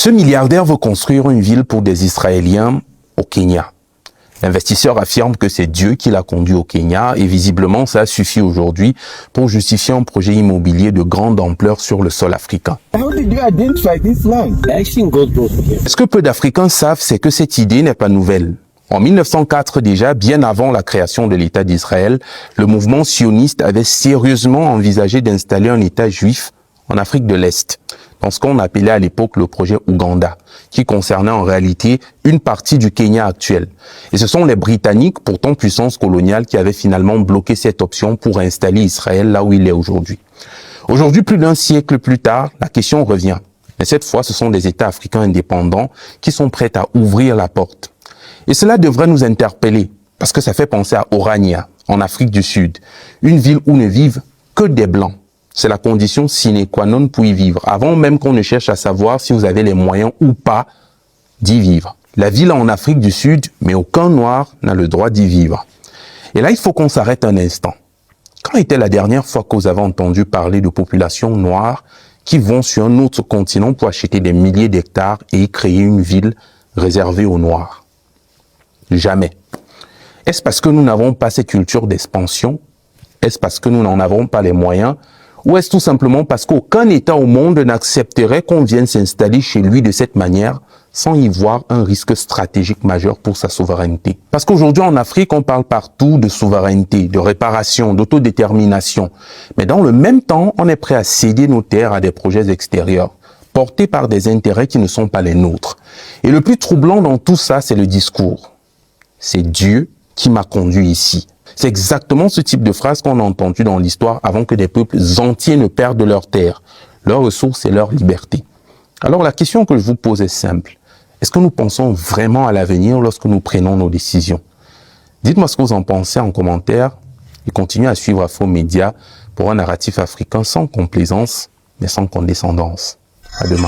Ce milliardaire veut construire une ville pour des Israéliens au Kenya. L'investisseur affirme que c'est Dieu qui l'a conduit au Kenya et visiblement ça suffit aujourd'hui pour justifier un projet immobilier de grande ampleur sur le sol africain. Ce que peu d'Africains savent, c'est que cette idée n'est pas nouvelle. En 1904 déjà, bien avant la création de l'État d'Israël, le mouvement sioniste avait sérieusement envisagé d'installer un État juif en Afrique de l'Est, dans ce qu'on appelait à l'époque le projet Ouganda, qui concernait en réalité une partie du Kenya actuel. Et ce sont les Britanniques, pourtant puissance coloniale, qui avaient finalement bloqué cette option pour installer Israël là où il est aujourd'hui. Aujourd'hui, plus d'un siècle plus tard, la question revient. Mais cette fois, ce sont des États africains indépendants qui sont prêts à ouvrir la porte. Et cela devrait nous interpeller, parce que ça fait penser à Orania, en Afrique du Sud, une ville où ne vivent que des Blancs. C'est la condition sine qua non pour y vivre, avant même qu'on ne cherche à savoir si vous avez les moyens ou pas d'y vivre. La ville est en Afrique du Sud, mais aucun Noir n'a le droit d'y vivre. Et là, il faut qu'on s'arrête un instant. Quand était la dernière fois que vous avez entendu parler de populations noires qui vont sur un autre continent pour acheter des milliers d'hectares et y créer une ville réservée aux Noirs? Jamais. Est-ce parce que nous n'avons pas cette culture d'expansion? Est-ce parce que nous n'en avons pas les moyens? Ou est-ce tout simplement parce qu'aucun État au monde n'accepterait qu'on vienne s'installer chez lui de cette manière sans y voir un risque stratégique majeur pour sa souveraineté? Parce qu'aujourd'hui en Afrique, on parle partout de souveraineté, de réparation, d'autodétermination. Mais dans le même temps, on est prêt à céder nos terres à des projets extérieurs, portés par des intérêts qui ne sont pas les nôtres. Et le plus troublant dans tout ça, c'est le discours. C'est Dieu qui m'a conduit ici. C'est exactement ce type de phrase qu'on a entendu dans l'histoire avant que des peuples entiers ne perdent leurs terres, leurs ressources et leur liberté. Alors la question que je vous pose est simple. Est-ce que nous pensons vraiment à l'avenir lorsque nous prenons nos décisions? Dites-moi ce que vous en pensez en commentaire et continuez à suivre Afromédia pour un narratif africain sans complaisance mais sans condescendance. À demain.